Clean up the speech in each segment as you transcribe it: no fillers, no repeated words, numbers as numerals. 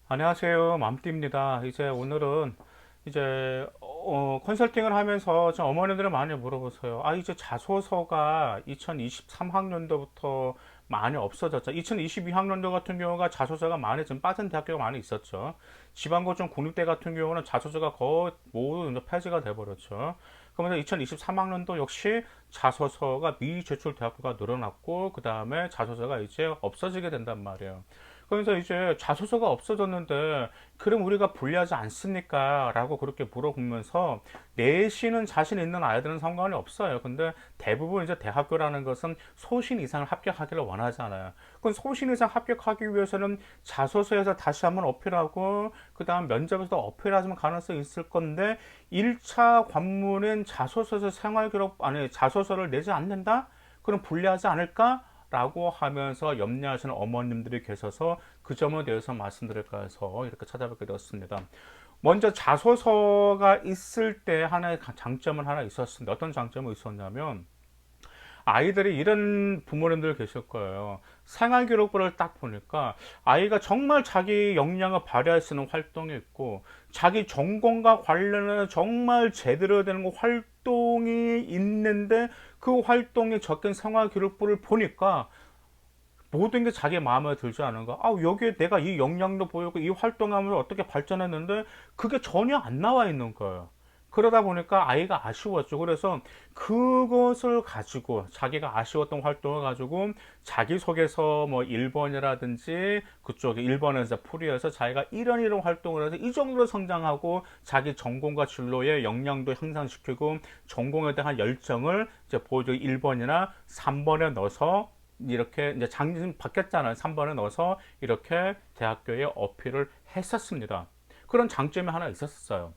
안녕하세요. 맘띠입니다. 이제 오늘은 컨설팅을 하면서 좀 어머니들이 많이 물어보세요. 이제 자소서가 2023학년도부터 많이 없어졌죠. 2022학년도 같은 경우가 자소서가 많이 좀 빠진 대학교가 많이 있었죠. 지방고등 국립대 같은 경우는 자소서가 거의 모두 이제 폐지가 돼버렸죠. 그러면서 2023학년도 역시 자소서가 미제출 대학교가 늘어났고, 그 다음에 자소서가 이제 없어지게 된단 말이에요. 그래서 이제 자소서가 없어졌는데 그럼 우리가 불리하지 않습니까? 라고 그렇게 물어보면서 내신은 자신 있는 아이들은 상관이 없어요. 근데 대부분 이제 대학교라는 것은 소신 이상을 합격하기를 원하잖아요. 그럼 소신 이상 합격하기 위해서는 자소서에서 다시 한번 어필하고 그 다음 면접에서도 어필하면 가능성이 있을 건데 1차 관문은 자소서에서 생활기록 아니 자소서를 내지 않는다? 그럼 불리하지 않을까? 라고 하면서 염려하시는 어머님들이 계셔서 그 점에 대해서 말씀드릴까 해서 이렇게 찾아뵙게 되었습니다. 먼저 자소서가 있을 때 하나의 장점은 하나 있었습니다. 어떤 장점이 있었냐면 아이들이 이런 부모님들 계실 거예요. 생활기록부를 딱 보니까 아이가 정말 자기 역량을 발휘할 수 있는 활동이 있고 자기 전공과 관련해서 정말 제대로 되는 활동이 있는데 그 활동에 적힌 생활기록부를 보니까 모든 게 자기 마음에 들지 않은가? 여기에 내가 이 역량도 보이고 이 활동하면서 어떻게 발전했는데 그게 전혀 안 나와 있는 거예요. 그러다 보니까 아이가 아쉬웠죠. 그래서 그것을 가지고 자기가 아쉬웠던 활동을 가지고 자기소개서 뭐 1번이라든지 그쪽에 1번에서 풀이해서 자기가 이런 활동을 해서 이 정도로 성장하고 자기 전공과 진로의 역량도 향상시키고 전공에 대한 열정을 이제 보여주고 1번이나 3번에 넣어서 이렇게 이제 장님 바뀌었잖아요. 3번에 넣어서 이렇게 대학교에 어필을 했었습니다. 그런 장점이 하나 있었어요.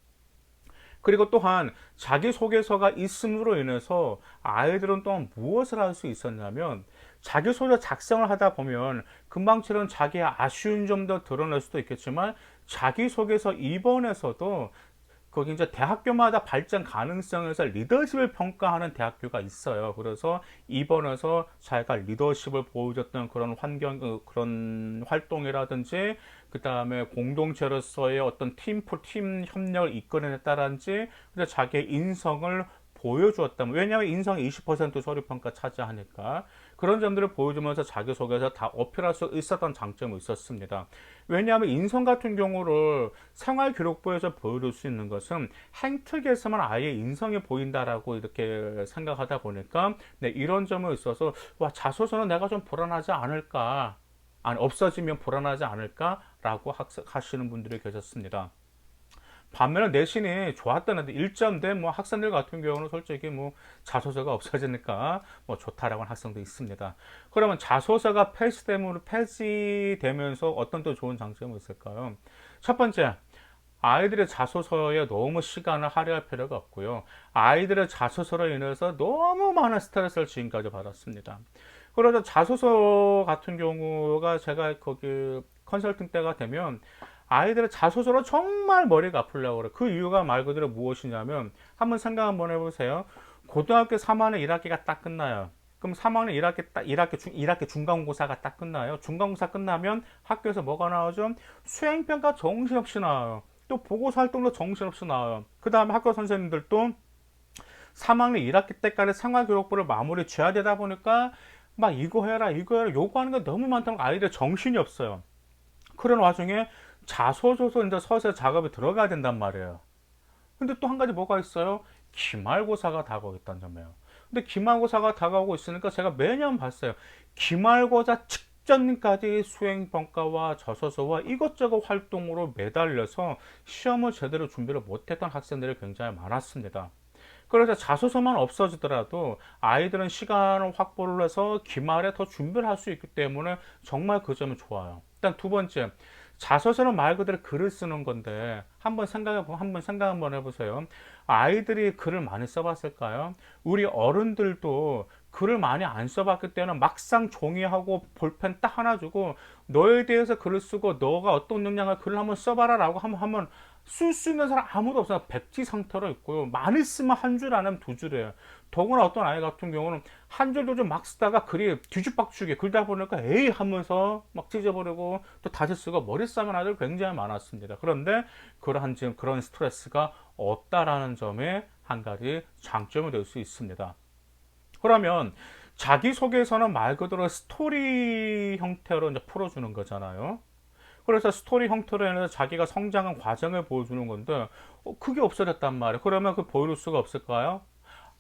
그리고 또한 자기소개서가 있음으로 인해서 아이들은 또한 무엇을 할 수 있었냐면 자기소개 작성을 하다 보면 금방처럼 자기의 아쉬운 점도 드러낼 수도 있겠지만 자기소개서 2번에서도 거기 이제 대학교마다 발전 가능성에서 리더십을 평가하는 대학교가 있어요. 그래서 이번에서 자기가 리더십을 보여줬던 그런 그런 활동이라든지, 그 다음에 공동체로서의 어떤 팀 협력을 이끌어냈다든지, 근데 자기의 인성을 보여주었다면, 왜냐하면 인성이 20% 서류평가 차지하니까 그런 점들을 보여주면서 자기소개서 다 어필할 수 있었던 장점이 있었습니다. 왜냐하면 인성 같은 경우를 생활기록부에서 보여줄 수 있는 것은 행특에서만 아예 인성이 보인다라고 이렇게 생각하다 보니까 네, 이런 점에 있어서 자소서는 내가 좀 불안하지 않을까, 아니 없어지면 불안하지 않을까라고 하시는 분들이 계셨습니다. 반면에 내신이 좋았던 애들 1점대 뭐 학생들 같은 경우는 솔직히 뭐 자소서가 없어지니까 뭐 좋다라고 하는 학생도 있습니다. 그러면 자소서가 폐지되면서 어떤 또 좋은 장점이 있을까요? 첫 번째, 아이들의 자소서에 너무 시간을 할애할 필요가 없고요. 아이들의 자소서로 인해서 너무 많은 스트레스를 지금까지 받았습니다. 그래서 자소서 같은 경우가 제가 거기 컨설팅 때가 되면 아이들의 자소서로 정말 머리가 아프려고 그래요. 그 이유가 말 그대로 무엇이냐면 한번 생각 한번 해보세요. 고등학교 3학년 1학기가 딱 끝나요. 그럼 3학년 1학기 중간고사가 딱 끝나요. 중간고사 끝나면 학교에서 뭐가 나오죠? 수행평가 정신없이 나와요. 또 보고서 활동도 정신없이 나와요. 그 다음에 학교 선생님들도 3학년 1학기 때까지 생활기록부를 마무리 지어야 되다 보니까 막 이거 해라 요구하는 게 너무 많다는 아이들 정신이 없어요. 그런 와중에 자소서서 이제 서세 작업이 들어가야 된단 말이에요. 근데 또 한 가지 뭐가 있어요? 기말고사가 다가오고 있다는 점이에요. 근데 기말고사가 다가오고 있으니까 제가 매년 봤어요. 기말고사 직전까지 수행평가와 저서서와 이것저것 활동으로 매달려서 시험을 제대로 준비를 못했던 학생들이 굉장히 많았습니다. 그래서 자소서만 없어지더라도 아이들은 시간을 확보를 해서 기말에 더 준비를 할 수 있기 때문에 정말 그 점이 좋아요. 일단 두 번째, 자소서는 말 그대로 글을 쓰는 건데 한번 생각 한번 해보세요. 아이들이 글을 많이 써봤을까요? 우리 어른들도 글을 많이 안 써봤기 때문에 막상 종이하고 볼펜 딱 하나 주고 너에 대해서 글을 쓰고 너가 어떤 역량을 글을 한번 써봐라 라고 하면 쓸 수 있는 사람 아무도 없어요. 백지 상태로 있고요. 많이 쓰면 한 줄 안 하면 두 줄이에요. 더구나 어떤 아이 같은 경우는 한 줄도 좀 막 쓰다가 글이 뒤죽박죽이 글다 보니까 에이 하면서 막 찢어버리고 또 다시 쓰고 머리 싸면 아들 굉장히 많았습니다. 그런데 그러한 지금 그런 스트레스가 없다라는 점에 한 가지 장점이 될 수 있습니다. 그러면 자기소개서는 말 그대로 스토리 형태로 이제 풀어주는 거잖아요. 그래서 스토리 형태로 해서 자기가 성장한 과정을 보여주는 건데, 그게 없어졌단 말이에요. 그러면 그 보여줄 수가 없을까요?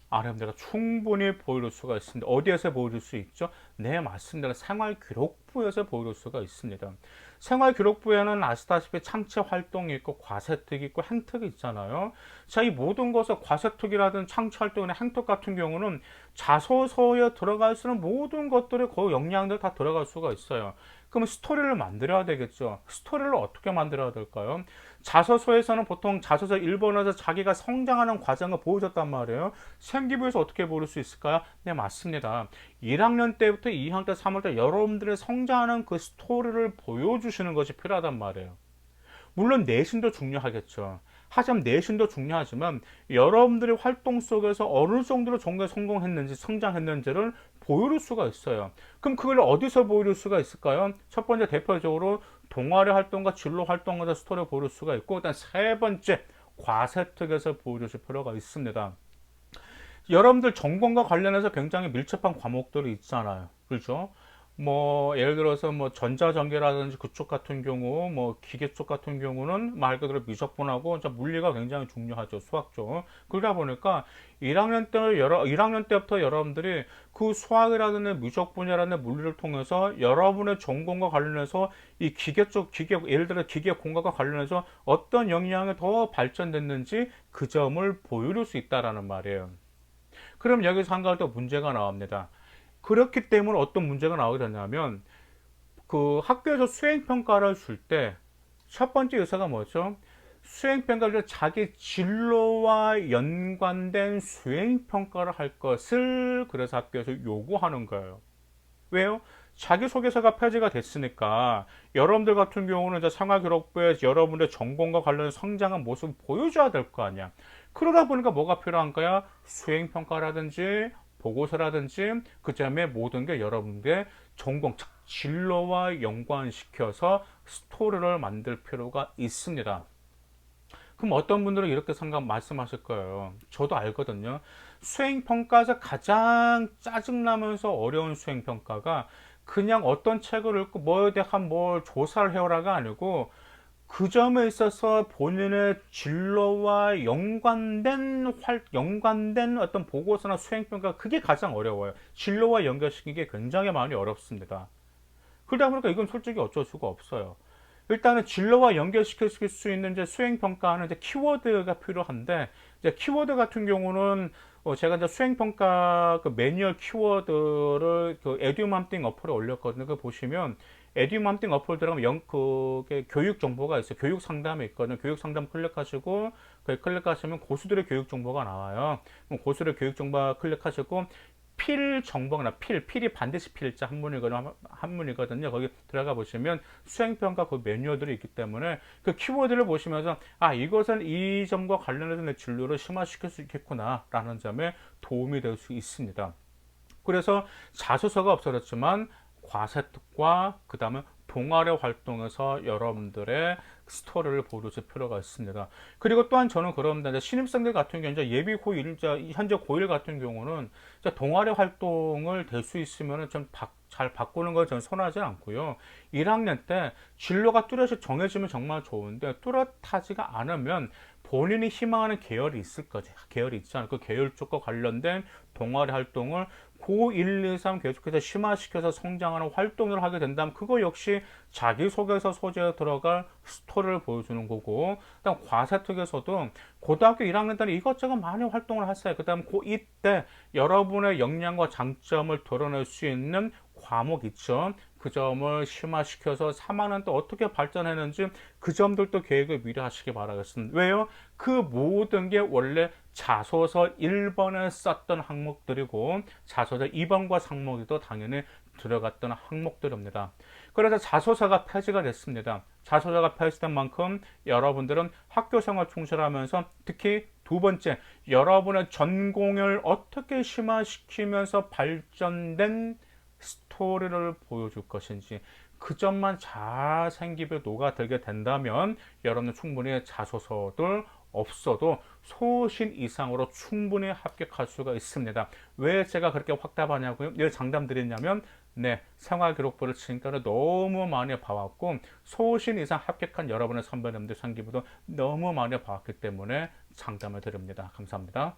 아닙니다. 충분히 보여줄 수가 있습니다. 어디에서 보여줄 수 있죠? 네, 맞습니다. 생활기록부에서 보여줄 수가 있습니다. 생활기록부에는 아시다시피 창체 활동이 있고 과세특이 있고 행특이 있잖아요. 자, 이 모든 것을 과세특이라든 창체 활동이나 행특 같은 경우는 자소서에 들어갈 수 있는 모든 것들이 그 역량들 다 들어갈 수가 있어요. 그럼 스토리를 만들어야 되겠죠. 스토리를 어떻게 만들어야 될까요? 자소서에서는 보통 자소서 1번에서 자기가 성장하는 과정을 보여줬단 말이에요. 생기부에서 어떻게 보일 수 있을까요? 네, 맞습니다. 1학년 때부터 2학년 때, 3학년 때 여러분들의 성장하는 그 스토리를 보여주시는 것이 필요하단 말이에요. 물론 내신도 중요하겠죠. 하지만 내신도 중요하지만 여러분들의 활동 속에서 어느 정도로 정말 성공했는지 성장했는지를 보여줄 수가 있어요. 그럼 그걸 어디서 보여줄 수가 있을까요? 첫 번째 대표적으로 동아리 활동과 진로 활동에서 스토리를 보여줄 수가 있고, 일단 세 번째 과세특에서 보여주실 필요가 있습니다. 여러분들 전공과 관련해서 굉장히 밀접한 과목들이 있잖아요. 그렇죠? 뭐 예를 들어서 뭐 전자전기라든지 그쪽 같은 경우, 뭐 기계 쪽 같은 경우는 말 그대로 미적분하고 물리가 굉장히 중요하죠. 수학 쪽. 그러다 보니까 1학년 때부터 여러분들이 그 수학이라든지 미적분이라든지 물리를 통해서 여러분의 전공과 관련해서 이 기계 쪽, 예를 들어 기계 공학과 관련해서 어떤 역량이 더 발전됐는지 그 점을 보여줄 수 있다라는 말이에요. 그럼 여기서 한 가지 더 문제가 나옵니다. 그렇기 때문에 어떤 문제가 나오게 되냐면, 그 학교에서 수행평가를 줄 때 첫 번째 요소가 뭐죠? 수행평가를 자기 진로와 연관된 수행평가를 할 것을 그래서 학교에서 요구하는 거예요. 왜요? 자기소개서가 폐지가 됐으니까 여러분들 같은 경우는 이제 생활기록부에 여러분의 전공과 관련 성장한 모습을 보여줘야 될 거 아니야. 그러다 보니까 뭐가 필요한가요? 수행평가라든지 보고서라든지 그 다음에 모든 게 여러분들의 전공, 즉 진로와 연관시켜서 스토리를 만들 필요가 있습니다. 그럼 어떤 분들은 이렇게 말씀하실 거예요. 저도 알거든요. 수행평가에서 가장 짜증나면서 어려운 수행평가가 그냥 어떤 책을 읽고 뭐에 대한 뭘 조사를 해오라가 아니고 그 점에 있어서 본인의 진로와 연관된 어떤 보고서나 수행평가, 그게 가장 어려워요. 진로와 연결시키는 게 굉장히 많이 어렵습니다. 그러다 보니까 이건 솔직히 어쩔 수가 없어요. 일단은 진로와 연결시킬 수 있는 이제 수행평가는 이제 키워드가 필요한데, 이제 키워드 같은 경우는 제가 이제 수행평가 그 매뉴얼 키워드를 그 에듀맘띵 어플에 올렸거든요. 그 보시면 에듀맘띵 어플 들어가면 그게 교육 정보가 있어요. 교육 상담에 있거든요. 교육 상담 클릭하시고, 그 클릭하시면 고수들의 교육 정보가 나와요. 그럼 고수들의 교육 정보 클릭하시고, 필 정보나 필이 반드시 필자 한문이거든요. 거기 들어가 보시면 수행평가 그 매뉴얼들이 있기 때문에 그 키워드를 보시면서 이것은 이 점과 관련해서 내 진로를 심화시킬 수 있겠구나 라는 점에 도움이 될 수 있습니다. 그래서 자소서가 없어졌지만 과세특과 그 다음에 동아리 활동에서 여러분들의 스토리를 보여줄 필요가 있습니다. 그리고 또한 저는 그럽니다. 신입생들 같은 경우 이제 예비 고1, 현재 고1 같은 경우는 동아리 활동을 될 수 있으면 좀 잘 바꾸는 걸 저는 선호하지 않고요. 1학년 때 진로가 뚜렷이 정해지면 정말 좋은데 뚜렷하지가 않으면 본인이 희망하는 계열이 있을 거지. 계열이 있잖아요. 그 계열 쪽과 관련된 동아리 활동을 고1, 2, 3 계속해서 심화시켜서 성장하는 활동을 하게 된다면 그거 역시 자기소개서 소재에 들어갈 스토리를 보여주는 거고, 그다음 과세특에서도 고등학교 1학년 때는 이것저것 많이 활동을 하세요. 그다음 고2 때 여러분의 역량과 장점을 드러낼 수 있는 과목 있죠. 그 점을 심화시켜서 3학년 또 어떻게 발전했는지 그 점들도 계획을 미리 하시기 바라겠습니다. 왜요? 그 모든 게 원래 자소서 1번에 썼던 항목들이고 자소서 2번과 상목에도 당연히 들어갔던 항목들입니다. 그래서 자소서가 폐지가 됐습니다. 자소서가 폐지된 만큼 여러분들은 학교생활 충실하면서 특히 두 번째, 여러분의 전공을 어떻게 심화시키면서 발전된 스토리를 보여줄 것인지 그 점만 잘 생기게 녹아들게 된다면 여러분은 충분히 자소서들 없어도 소신 이상으로 충분히 합격할 수가 있습니다. 왜 제가 그렇게 확답하냐고요? 왜 장담 드리냐면 네, 생활기록부를 지금까지 너무 많이 봐왔고 소신 이상 합격한 여러분의 선배님들 상기부도 너무 많이 봐왔기 때문에 장담을 드립니다. 감사합니다.